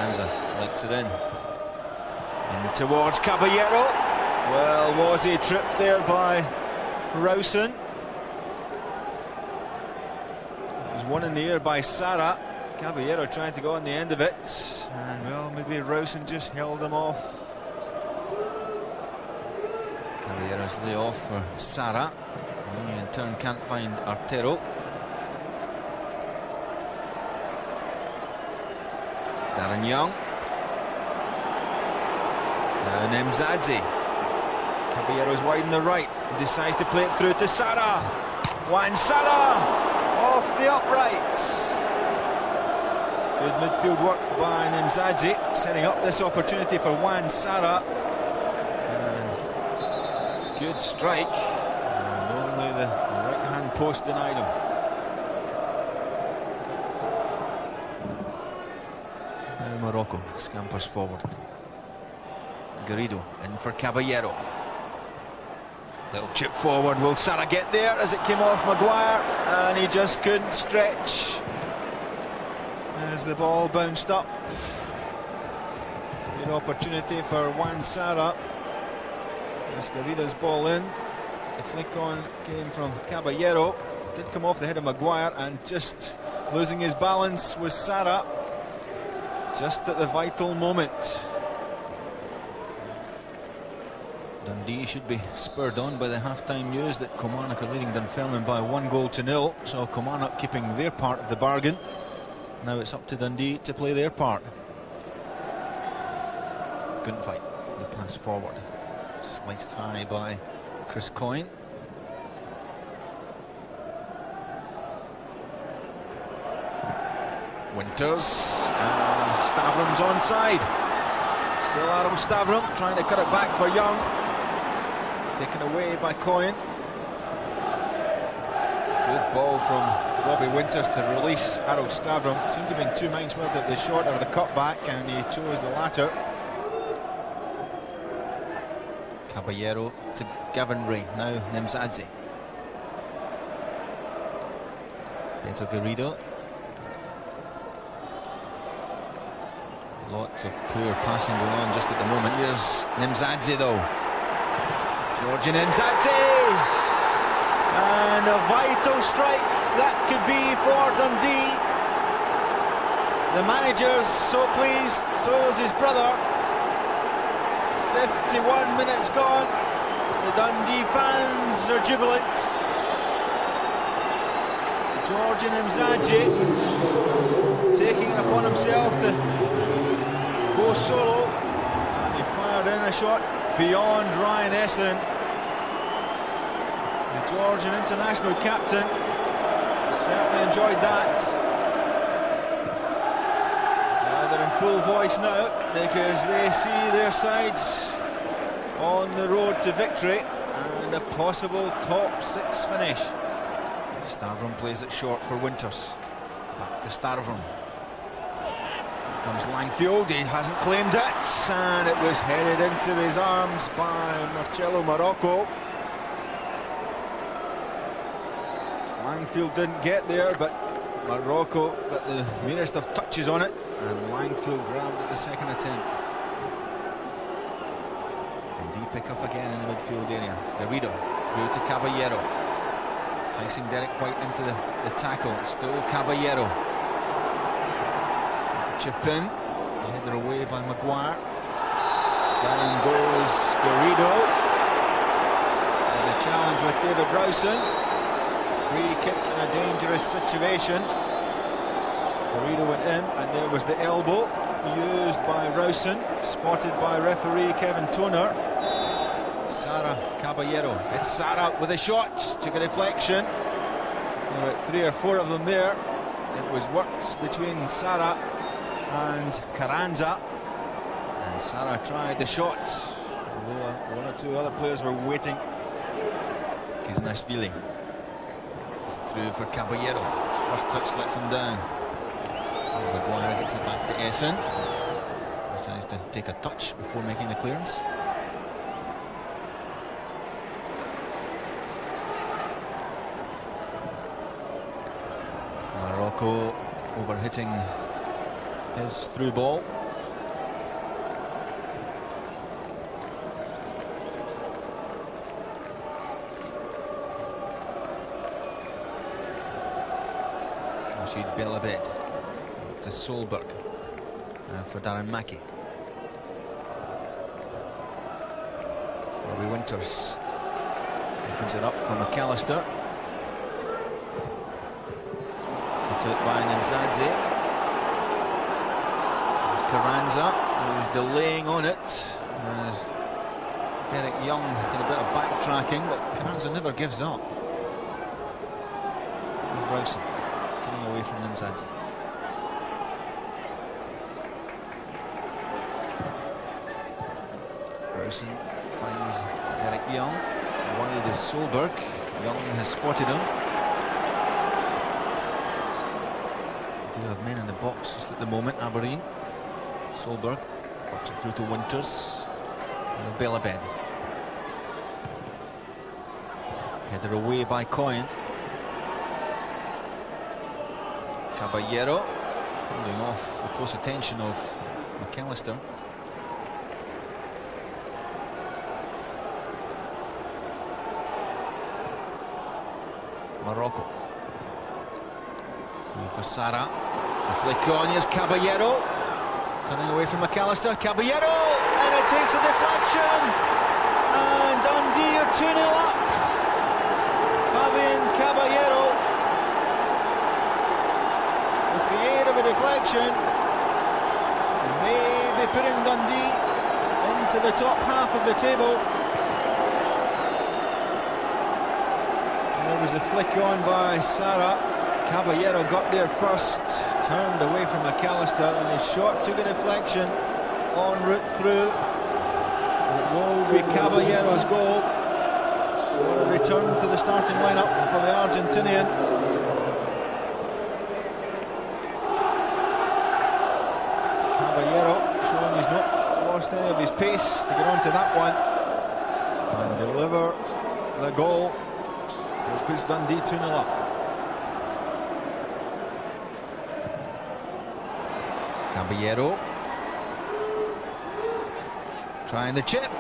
Carranza flicks it in towards Caballero. Well, was he tripped there by Rowson? It was one in the air by Sara. Caballero trying to go on the end of it, and well, maybe Rowson just held him off. Caballero's lay off for Sara. He in turn can't find Artero. Darren Young. Now Nemzadze. Caballero's wide on the right. He decides to play it through to Sara. Sara off the upright. Good midfield work by Nemzadze, setting up this opportunity for Sara. And good strike. And only the right-hand post denied him. Now Morocco scampers forward. Garrido in for Caballero. Little chip forward. Will Sara get there as it came off Maguire? And he just couldn't stretch as the ball bounced up. Good opportunity for Sara. There's Garrido's ball in. The flick on came from Caballero. Did come off the head of Maguire, and just losing his balance was Sara just at the vital moment. Dundee should be spurred on by the half-time news that Kilmarnock are leading Dunfermline by 1-0. So Kilmarnock keeping their part of the bargain. Now it's up to Dundee to play their part. Couldn't fight the pass forward. Sliced high by Chris Coyne. Winters, and Stavrum's onside. Still Aaron Stavrum trying to cut it back for Young. Taken away by Coyne. Good ball from Robbie Winters to release Harold Stavrum. Seemed to be in two minds whether the shot or the cutback, and he chose the latter. Caballero to Gavin Ray. Now Nemzadze. Beto Garrido. Lots of poor passing going on just at the moment. Here's Nemzadze though. Georgian Nemzadze! And a vital strike that could be for Dundee. The manager's so pleased, so is his brother. 51 minutes gone. The Dundee fans are jubilant. Georgian Nemzadze taking it upon himself to go solo. He fired in a shot beyond Ryan Essen. The Georgian international captain certainly enjoyed that. They're in full voice now because they see their sides on the road to victory and a possible top six finish. Stavrum plays it short for Winters. Back to Stavrum. Comes Langfield, he hasn't claimed it, and it was headed into his arms by Marcelo Morocco. Langfield didn't get there, but Morocco got the merest of touches on it, and Langfield grabbed at the second attempt. Dundee pick up again in the midfield area. Garrido through to Caballero. Enticing Derek White into the tackle. Still Caballero. Chip in, header away by Maguire. Down goes Garrido. And a challenge with David Rowson. Free kick in a dangerous situation. Garrido went in, and there was the elbow used by Rowson, spotted by referee Kevin Toner. Sara Caballero. It's Sara with a shot. Took a deflection. There were 3 or 4 of them there. It was worked between Sara and Carranza, and Sara tried the shot, although 1 or 2 other players were waiting. Kiznashvili through for Caballero. His first touch lets him down. Maguire gets it back to Essen. Decides to take a touch before making the clearance. Morocco overhitting his through ball. Belabed to Solberg for Darren Mackey. Robbie Winters opens it up for McAllister. Put out by Nemzadze. There's Carranza, who's delaying on it. Derek Young did a bit of backtracking, but Carranza never gives up. There's Rowson turning away from Nemzadze. Rowson finds Derek Young. Wide is Solberg. Young has spotted him. We do have men in the box just at the moment, Aberdeen. Solberg works it through to Winters. And Belabed. Header away by Coyne. Caballero holding off the close attention of McAllister. Morocco. Through for Sara. The flick on, here's Caballero. Turning away from McAllister. Caballero! And it takes a deflection. And Dundee are 2-0 up. Fabian Caballero, with the aid of a deflection, maybe putting Dundee into the top half of the table. There was a flick on by Sara. Caballero got there first, turned away from McAllister, and his shot took a deflection en route through. It will be Caballero's goal. What a return to the starting lineup for the Argentinian. Caballero showing he's not lost any of his pace to get onto that one and deliver the goal, which puts Dundee 2-0 up. Caballero trying the chip.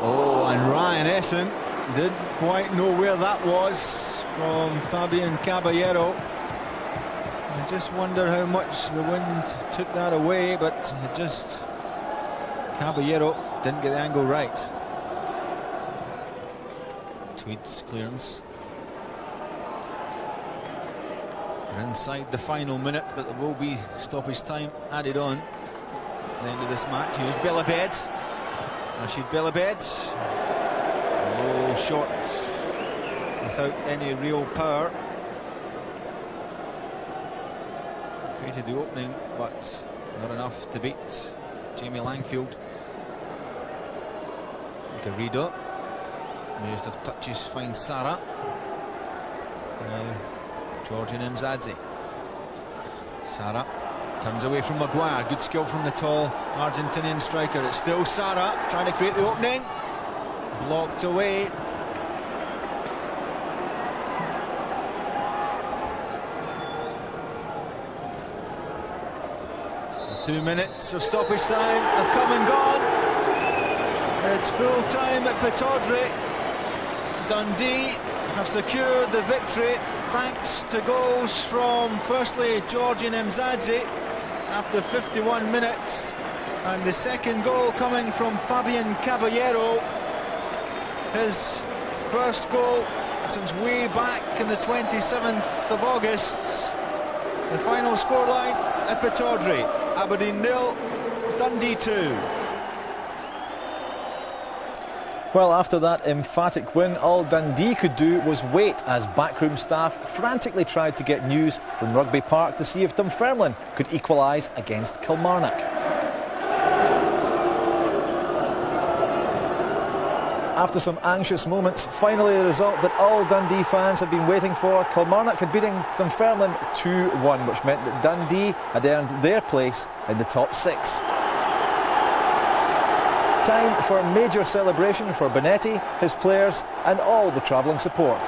Oh, and Ryan Essen didn't quite know where that was from Fabian Caballero. I just wonder how much the wind took that away, but it just, Caballero didn't get the angle right. Tweed's clearance. We're inside the final minute, but there will be stoppage time added on at the end of this match. Here's Belabed. Rashid Belabed. Low shot without any real power. Created the opening, but not enough to beat Jamie Langfield. Garrido. Most of touches finds Sara. Now Georgian Mzadze. Sara turns away from Maguire. Good skill from the tall Argentinian striker. It's still Sara trying to create the opening. Blocked away. The 2 minutes of stoppage time have come and gone. It's full time at Pittodrie. Dundee have secured the victory thanks to goals from firstly Georgian Mzadze after 51 minutes, and the second goal coming from Fabian Caballero, his first goal since way back in the 27th of August. The final scoreline at Pittodrie: Aberdeen 0, Dundee 2. Well, after that emphatic win, all Dundee could do was wait as backroom staff frantically tried to get news from Rugby Park to see if Dunfermline could equalise against Kilmarnock. After some anxious moments, finally the result that all Dundee fans had been waiting for. Kilmarnock had beaten Dunfermline 2-1, which meant that Dundee had earned their place in the top 6. Time for a major celebration for Bonetti, his players and all the travelling support.